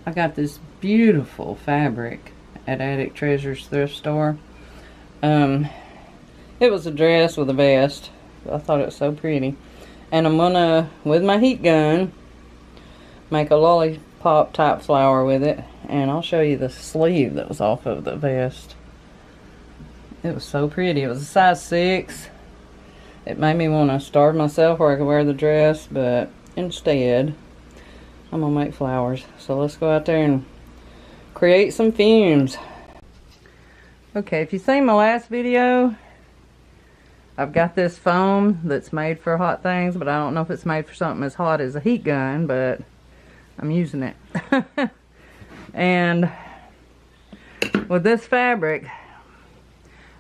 I got this beautiful fabric at Attic Treasures thrift store. It was a dress with a vest. I thought it was so pretty. And I'm gonna, with my heat gun, make a lollipop type flower with it. And I'll show you the sleeve that was off of the vest. It was so pretty. It was a size 6. It made me want to starve myself where I could wear the dress, but instead, I'm gonna make flowers. So let's go out there and create some fumes. Okay, if you've seen my last video, I've got this foam that's made for hot things, but I don't know if it's made for something as hot as a heat gun, but I'm using it. And with this fabric,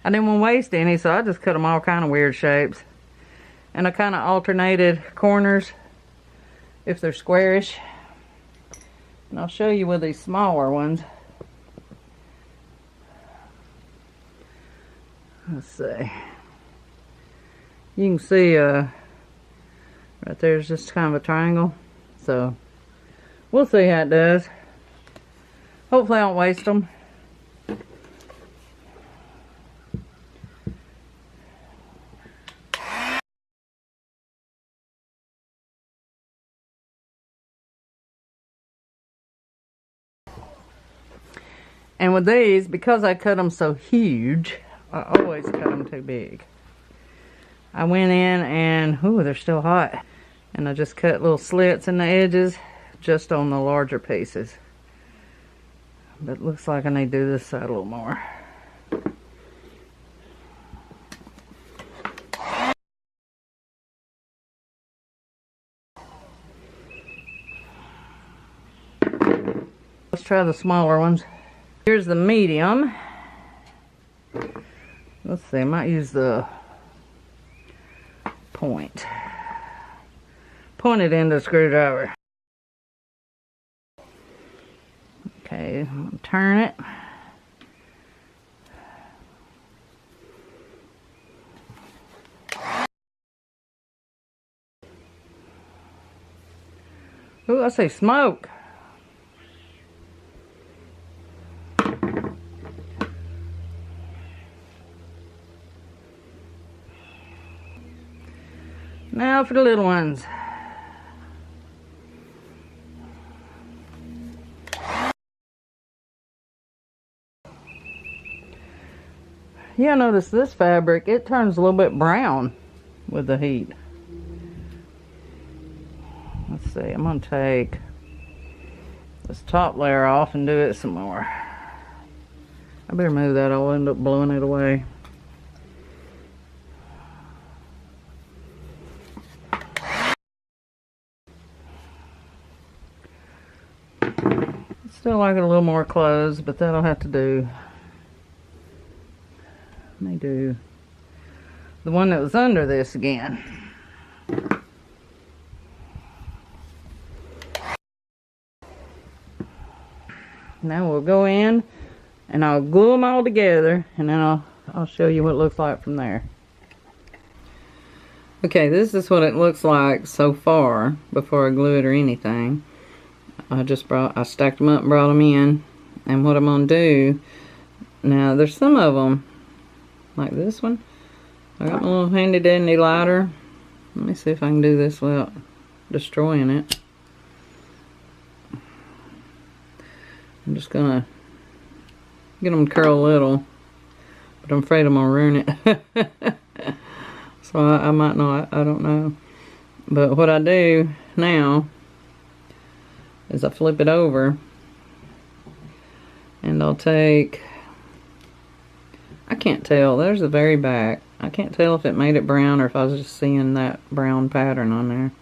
I didn't want to waste any, so I just cut them all kind of weird shapes. And I kind of alternated corners if they're squarish. And I'll show you with these smaller ones. Let's see. You can see right there's just kind of a triangle. So we'll see how it does. Hopefully I don't waste them. And with these, because I cut them so huge, I always cut them too big. I went in and, ooh, they're still hot. And I just cut little slits in the edges, just on the larger pieces. But it looks like I need to do this side a little more. Let's try the smaller ones. Here's the medium. Let's see, I might use the pointed end of the screwdriver. Okay, I'm gonna turn it. Ooh, I say smoke. Now for the little ones. Yeah, notice this fabric, it turns a little bit brown with the heat. Let's see, I'm going to take this top layer off and do it some more. I better move that, I'll end up blowing it away. Still like it a little more closed, but that'll have to do. Let me do the one that was under this again. Now we'll go in and I'll glue them all together, and then I'll show you what it looks like from there. Okay, this is what it looks like so far before I glue it or anything. I stacked them up and brought them in, and what I'm gonna do now, there's some of them like this one. I got my little handy dandy lighter. Let me see if I can do this without destroying it. I'm just gonna get them to curl a little, but I'm afraid I'm gonna ruin it. So I might not, I don't know. But what I do now is I flip it over, and I'll take, I can't tell, there's the very back. I can't tell if it made it brown or if I was just seeing that brown pattern on there.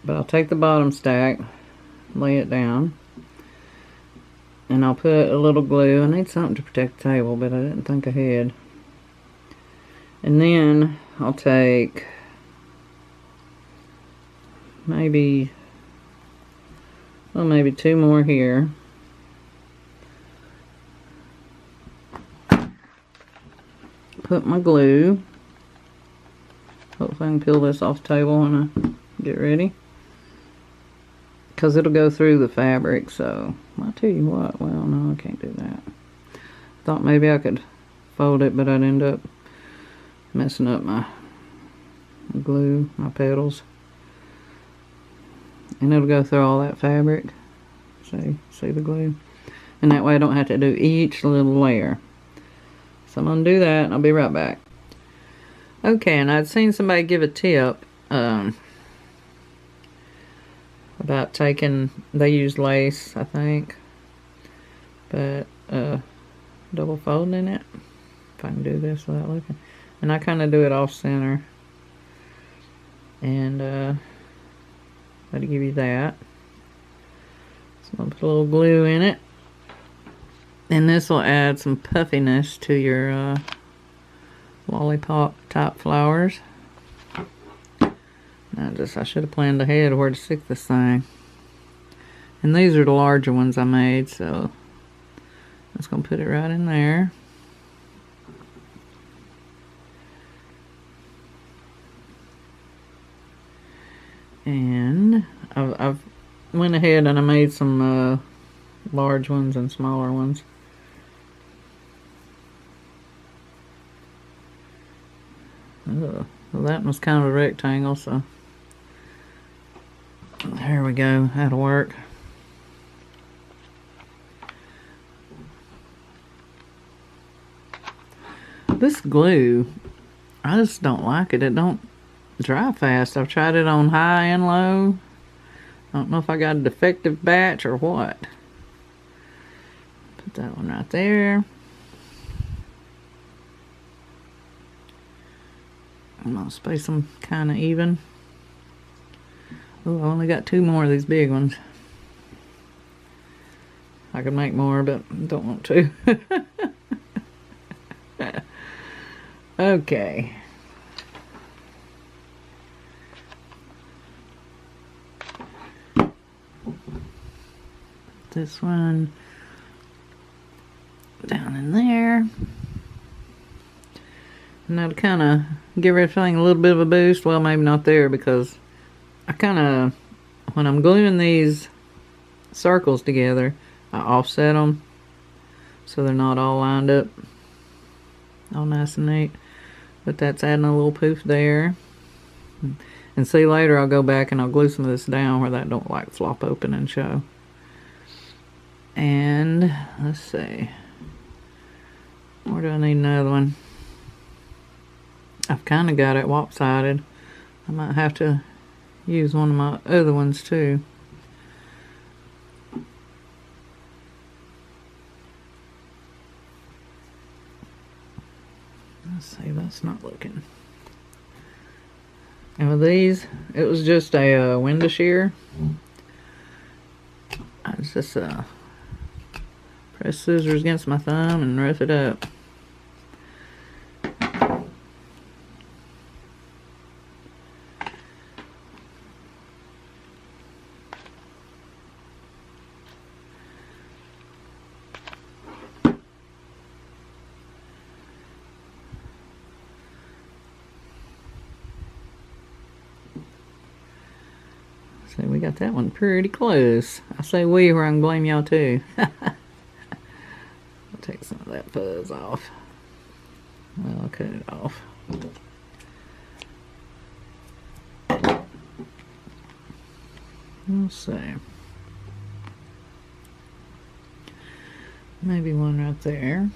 But I'll take the bottom stack, lay it down, and I'll put a little glue. I need something to protect the table, but I didn't think ahead. And then I'll take maybe 2 more here. Put my glue. Hopefully I can peel this off the table when I get ready. because it'll go through the fabric. So I'll tell you what, well, no, I can't do that. Thought maybe I could fold it, but I'd end up messing up my glue, my petals, and it'll go through all that fabric. See the glue, and that way I don't have to do each little layer. So I'm gonna do that and I'll be right back. Okay, and I'd seen somebody give a tip about taking, they used lace, I think, but double folding it, if I can do this without looking, and I kind of do it off center, and that'll give you that. So I'm gonna put a little glue in it, and this will add some puffiness to your lollipop type flowers. I should have planned ahead where to stick this thing. And these are the larger ones I made, so I'm just gonna put it right in there. And I've went ahead and I made some large ones and smaller ones. Well, that was kind of a rectangle, so there we go. That'll work. This glue, I just don't like it. It don't dry fast. I've tried it on high and low. I don't know if I got a defective batch or what. Put that one right there. I'm gonna space them kind of even. Oh, I only got 2 more of these big ones. I could make more, but don't want to. Okay. This one down in there. Now to kind of give everything a little bit of a boost, well, maybe not there, because I kind of, when I'm gluing these circles together, I offset them so they're not all lined up all nice and neat. But that's adding a little poof there. And see, later I'll go back and I'll glue some of this down where that don't like flop open and show. And let's see, where do I need another one? I've kind of got it lopsided. I might have to use one of my other ones too. Let's see, that's not looking. And with these, it was just a window shear. I was just press scissors against my thumb and rough it up. So we got that one pretty close. I say we where I can blame y'all too. I'll take some of that fuzz off. Well, I'll cut it off. Let's see. Maybe one right there.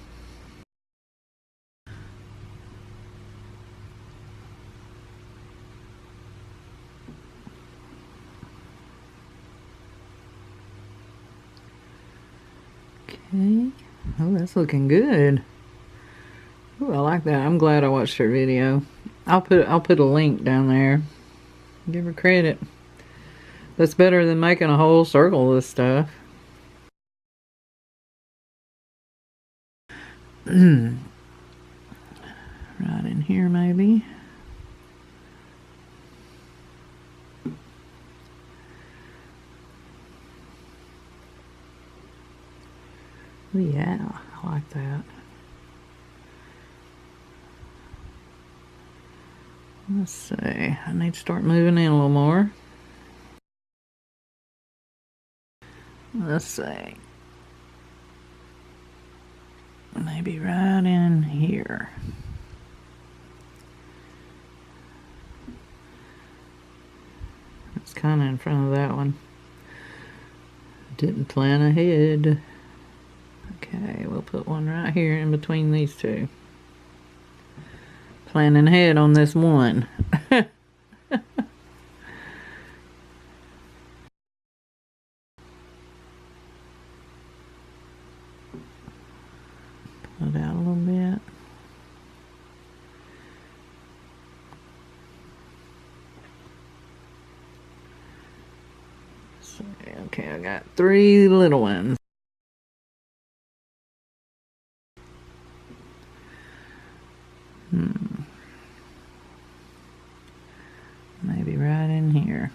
Okay. Oh, that's looking good. Oh, I like that. I'm glad I watched her video. I'll put a link down there. Give her credit. That's better than making a whole circle of this stuff. Right in here, maybe. Oh, yeah, I like that. Let's see. I need to start moving in a little more. Let's see. Maybe right in here. It's kind of in front of that one. Didn't plan ahead. Okay, we'll put one right here in between these two. Planning ahead on this one. Put it out a little bit. So, okay, I got 3 little ones. Maybe right in here.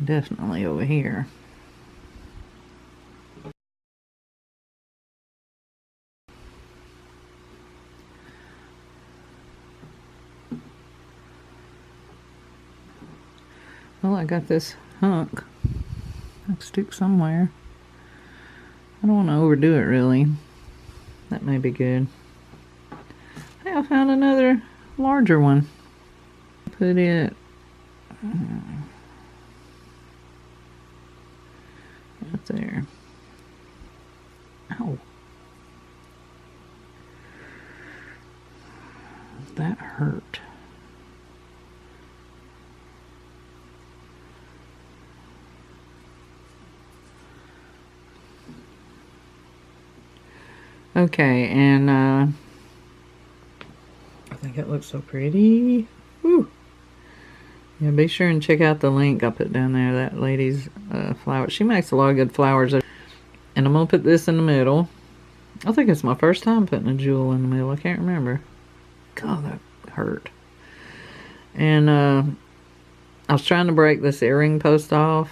Definitely over here. Well, I got this hunk. I'll stick somewhere. I don't want to overdo it, really. That may be good. Hey, I found another larger one. Put it right there. Ow. That hurt. Okay, and I think it looks so pretty. Woo. Yeah, be sure and check out the link I put down there, that lady's flower. She makes a lot of good flowers. And I'm going to put this in the middle. I think it's my first time putting a jewel in the middle. I can't remember. God, that hurt. And I was trying to break this earring post off.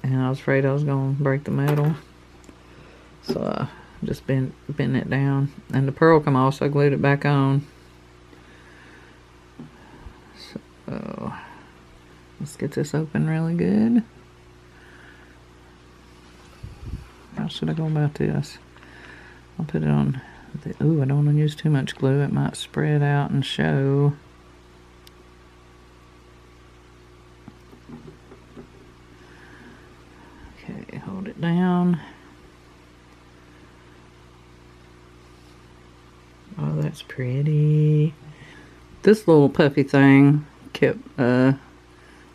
And I was afraid I was going to break the metal. So I just bent it down. And the pearl come off, so I glued it back on. So let's get this open really good. How should I go about this? I'll put it on the, ooh, I don't want to use too much glue. It might spread out and show. Okay, hold it down. Oh, that's pretty. This little puffy thing kept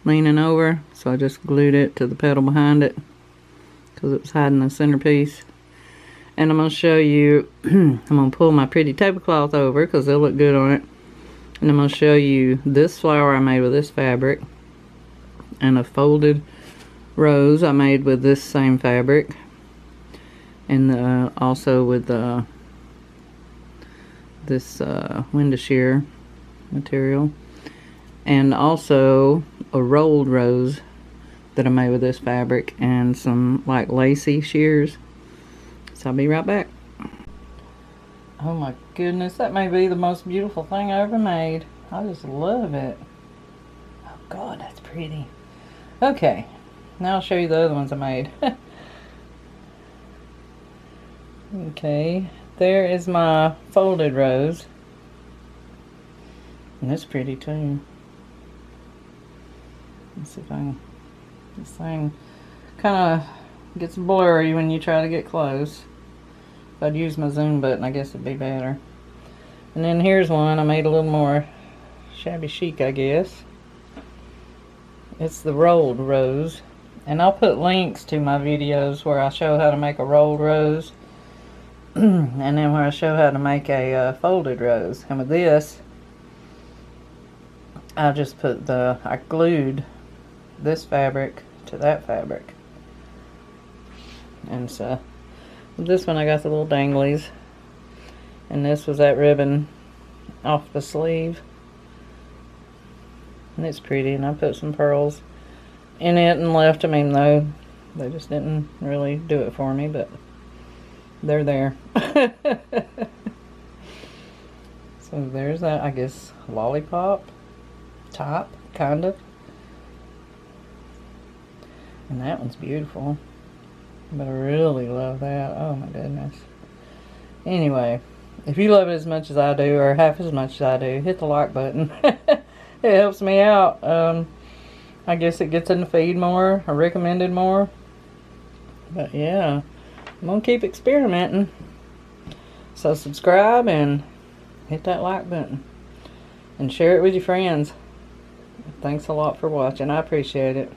leaning over, so I just glued it to the petal behind it because it was hiding the centerpiece. And I'm going to show you, I'm going to pull my pretty tablecloth over because they'll look good on it. And I'm going to show you this flower I made with this fabric, and a folded rose I made with this same fabric, and also with this window shear material, and also a rolled rose that I made with this fabric and some like lacy shears. So I'll be right back. Oh my goodness, that may be the most beautiful thing I ever made. I just love it. Oh God, that's pretty. Okay, now I'll show you the other ones I made. Okay, there is my folded rose. And that's pretty too. Let's see if I can, this thing kind of gets blurry when you try to get close. If I'd use my zoom button, I guess it'd be better. And then here's one I made a little more shabby chic, I guess. It's the rolled rose. And I'll put links to my videos where I show how to make a rolled rose. And then where I show how to make a folded rose. And with this, I just put I glued this fabric to that fabric. And so, with this one I got the little danglies. And this was that ribbon off the sleeve. And it's pretty, and I put some pearls in it and left them, even though They just didn't really do it for me, but they're there. So there's that, I guess, lollipop top, kind of. And that one's beautiful. But I really love that. Oh my goodness. Anyway, if you love it as much as I do, or half as much as I do, hit the like button. It helps me out. I guess it gets in the feed more, or recommended more. But yeah, I'm going to keep experimenting. So subscribe and hit that like button. And share it with your friends. Thanks a lot for watching. I appreciate it.